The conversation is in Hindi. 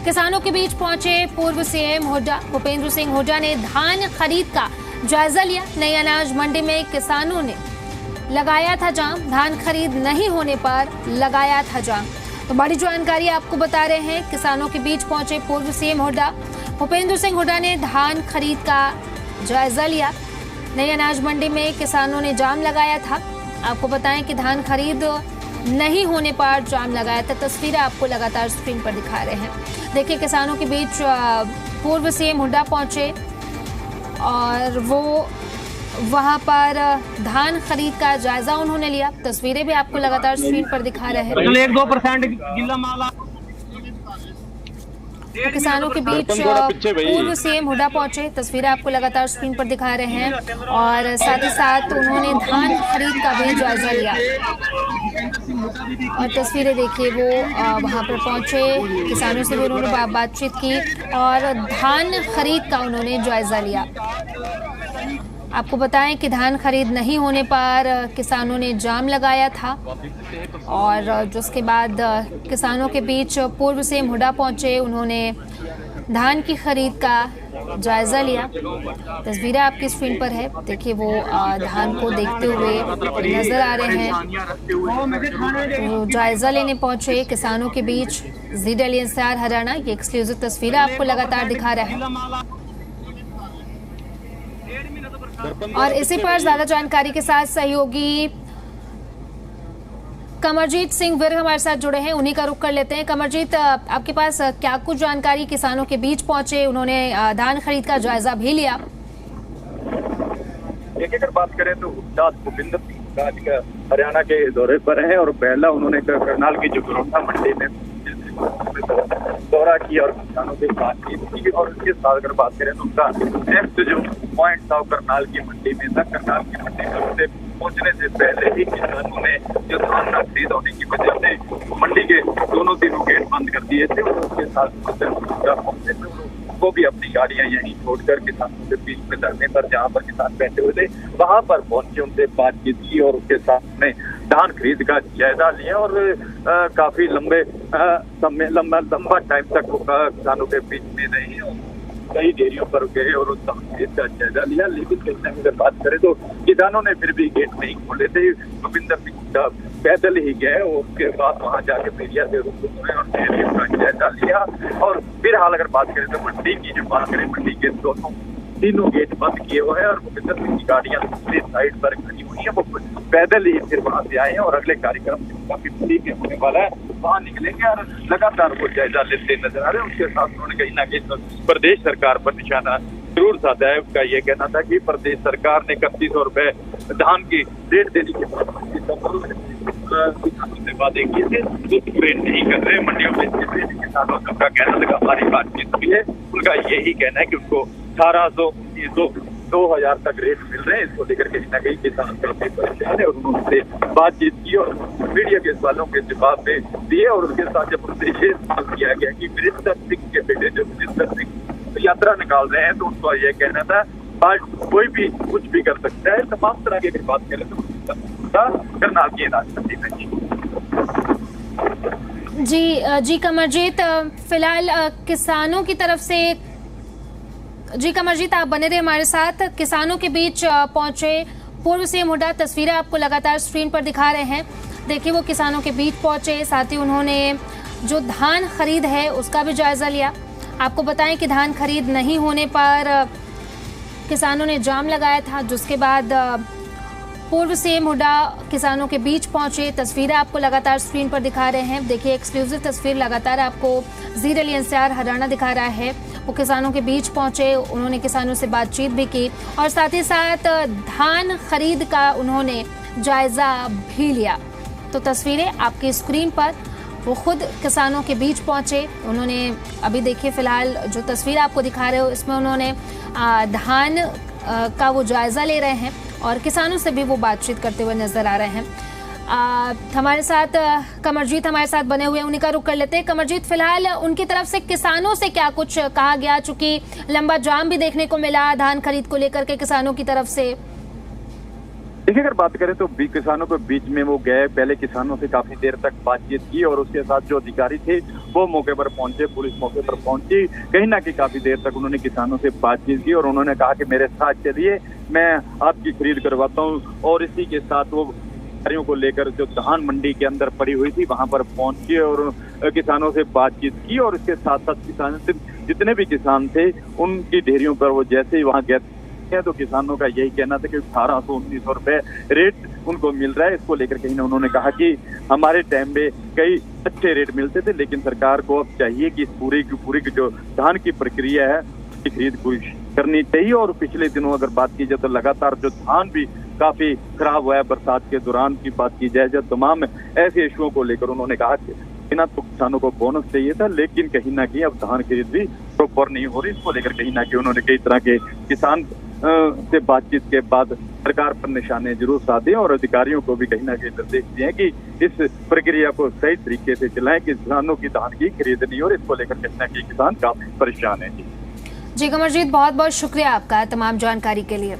किसानों के बीच पहुंचे पूर्व सीएम हुड्डा। भूपेंद्र सिंह हुड्डा ने धान खरीद का जायजा लिया। नई अनाज मंडी में किसानों ने लगाया था जाम। धान खरीद नहीं होने पर लगाया था जाम। तो बड़ी जानकारी आपको बता रहे हैं। किसानों के बीच पहुंचे पूर्व सीएम हुड्डा। भूपेंद्र सिंह हुड्डा ने धान खरीद का जायजा लिया। नई अनाज मंडी में किसानों ने जाम लगाया था। आपको बताएं कि धान खरीद नहीं होने पर जाम लगाया था। तस्वीरें आपको लगातार स्क्रीन पर दिखा रहे हैं। देखिए, किसानों के बीच पूर्व सीएम हुड्डा पहुंचे और वो वहां पर धान खरीद का जायजा उन्होंने लिया। तस्वीरें भी आपको लगातार स्क्रीन पर दिखा रहे हैं। 1-2% गिल्ला माल किसानों के बीच पूर्व सीएम हुड्डा पहुंचे। तस्वीरें आपको लगातार स्क्रीन पर दिखा रहे हैं और साथ ही साथ उन्होंने धान खरीद का भी जायजा लिया। और तस्वीरें देखिए, वो वहां पर पहुंचे, किसानों से भी उन्होंने बातचीत की और धान खरीद का उन्होंने जायजा लिया। आपको बताएं कि धान खरीद नहीं होने पर किसानों ने जाम लगाया था और जिसके बाद किसानों के बीच पूर्व सीएम हुड्डा पहुंचे। उन्होंने धान की खरीद का जायजा लिया। तस्वीरें आपकी स्क्रीन पर है। देखिए, वो धान को देखते हुए नजर आ रहे हैं। तो जायजा लेने पहुंचे किसानों के बीच। जी डेली एनसीआर हरियाणा ये एक्सक्लूसिव तस्वीरें आपको लगातार दिखा रहा है। और इसी पर ज्यादा जानकारी के साथ सहयोगी कमरजीत सिंह विर्क हमारे साथ जुड़े हैं। उन्हीं का रुख कर लेते हैं। कमरजीत, आपके पास क्या कुछ जानकारी? किसानों के बीच पहुंचे, उन्होंने धान खरीद का जायजा भी लिया। एक अगर बात करें तो हुड्डा भूपेंद्र सिंह हरियाणा के दौरे पर हैं और पहला उन्होंने करनाल की जो घरोंडा मंडी में दौरा किया और किसानों से बातचीत की। और उसके साथ अगर बात करें तो उनका नेक्स्ट जो पॉइंट था करनाल की मंडी में था। करनाल की मंडी में उसे पहुंचने से पहले ही किसानों ने जो धान न खरीद होने की वजह से मंडी के दोनों तीनों गेट बंद कर दिए थे। और उसके साथ वो भी अपनी गाड़ियां यहीं छोड़कर किसानों के बीच में धरने पर, जहां पर किसान बैठे हुए थे, वहां पर पहुंचे, उनसे बातचीत की और उसके साथ में धान खरीद का जायजा लिया। और काफी लंबा टाइम तक किसानों के बीच में रहे और कई डेयरियों पर गए और उस धान खरीद का जायजा लिया। लेकिन कहने में अगर बात करें तो किसानों ने फिर भी गेट नहीं खोले थे। भूपेंद्र सिंह हुड्डा पैदल ही गए और उसके बाद वहां जाके मीडिया से रूबरू हुए और डेयरियों का जायजा लिया। और फिलहाल अगर बात करें तो मंडी की जो बात करें, मंडी के तीनों गेट बंद किए हुए हैं और भूपेंद्र सिंह की गाड़ियां दूसरी साइड पर खड़ी हुई है। वो पैदल ही फिर वहां से आए हैं और अगले कार्यक्रम काफी मंडी में होने वाला है, वहां निकलेंगे और लगातार वो जायजा लेते नजर आ रहे हैं। उसके साथ उन्होंने कहीं ना कहीं प्रदेश सरकार पर निशाना जरूर साधा है। उसका ये कहना था कि प्रदेश सरकार ने 3100 रुपए धान की रेट देने के बाद किसानों से वादे किए थे, वो पूरे नहीं कर रहे। मंडियों में किसानों का कहना लगा, हमारी बातचीत हुई है, उनका यही कहना है कि उनको 1800, 2000 तक रेट मिल रहे हैं। इसको लेकर कहीं ना कहीं किसान काफी परेशान है और उन्होंने बातचीत की और मीडिया के सवालों के जवाब में दिए। और उसके साथ जब उनसे सवाल किया गया कि वीरेंद्र सिंह के बेटे जो वीरेंद्र सिंह यात्रा निकाल रहे हैं, तो उनका यह कहना था आज कोई भी कुछ भी कर सकता है। तमाम तरह की बात करें तो करनाल की राजनीति में। जी कमरजीत, फिलहाल किसानों की तरफ से जी कमरजीत, आप बने रहे हमारे साथ। किसानों के बीच पहुंचे पूर्व सीएम हुड्डा, तस्वीरें आपको लगातार स्क्रीन पर दिखा रहे हैं। देखिए, वो किसानों के बीच पहुंचे, साथ ही उन्होंने जो धान खरीद है उसका भी जायजा लिया। आपको बताएं कि धान खरीद नहीं होने पर किसानों ने जाम लगाया था, जिसके बाद पूर्व सीएम हुड्डा किसानों के बीच पहुंचे। तस्वीरें आपको लगातार स्क्रीन पर दिखा रहे हैं। देखिए, एक्सक्लूसिव तस्वीर लगातार आपको जी डेली एनसीआर हरियाणा दिखा रहा है। वो किसानों के बीच पहुंचे, उन्होंने किसानों से बातचीत भी की और साथ ही साथ धान खरीद का उन्होंने जायजा भी लिया। तो तस्वीरें आपकी स्क्रीन पर, वो खुद किसानों के बीच पहुंचे। उन्होंने अभी देखिए, फिलहाल जो तस्वीर आपको दिखा रहे हो इसमें उन्होंने धान का वो जायजा ले रहे हैं और किसानों से भी वो बातचीत करते हुए नजर आ रहे हैं। हमारे साथ कमरजीत हमारे साथ बने हुए हैं, उन्हीं का रुख कर लेते हैं। कमरजीत, फिलहाल उनकी तरफ से किसानों से क्या कुछ कहा गया? चूंकि लंबा जाम भी देखने को मिला धान खरीद को लेकर के किसानों की तरफ से। देखिए, अगर बात करें तो किसानों के बीच में वो गए, पहले किसानों से काफी देर तक बातचीत की और उसके साथ जो अधिकारी थे वो मौके पर पहुंचे, पुलिस मौके पर पहुंची। कहीं ना कहीं काफी देर तक उन्होंने किसानों से बातचीत की और उन्होंने कहा कि मेरे साथ चलिए, मैं आपकी खरीद करवाता हूँ। और इसी के साथ वो कार्यों को लेकर जो धान मंडी के अंदर पड़ी हुई थी वहां पर पहुंचे और किसानों से बातचीत की। और इसके साथ साथ किसान जितने भी किसान थे उनकी ढेरियों पर वो जैसे ही वहां गए तो किसानों का यही कहना था कि 1800-1900 रुपए रेट उनको मिल रहा है। इसको लेकर कहीं ना उन्होंने कहा कि हमारे टाइम में कई अच्छे रेट मिलते थे, लेकिन सरकार को अब चाहिए कि इस पूरी की जो धान की प्रक्रिया है उसकी खरीद पूरी करनी चाहिए। और पिछले दिनों अगर बात की जाए तो लगातार जो धान भी काफी खराब हुआ है, बरसात के दौरान की बात की जाए जब तमाम ऐसे इशुओं को लेकर उन्होंने कहा कि बिना तो किसानों को बोनस चाहिए था, लेकिन कहीं ना कहीं अब धान खरीद भी प्रॉपर नहीं हो रही। इसको लेकर कहीं ना कहीं उन्होंने कई तरह के किसान से बातचीत के बाद सरकार पर निशाने जरूर साधे और अधिकारियों को भी कहीं ना कहीं निर्देश दिए हैं कि इस प्रक्रिया को सही तरीके से चलाएं कि किसानों की धान की खरीद नहीं। और इसको लेकर कहीं ना कहीं किसान काफी परेशान है। जी कमरजीत, बहुत बहुत शुक्रिया आपका तमाम जानकारी के लिए।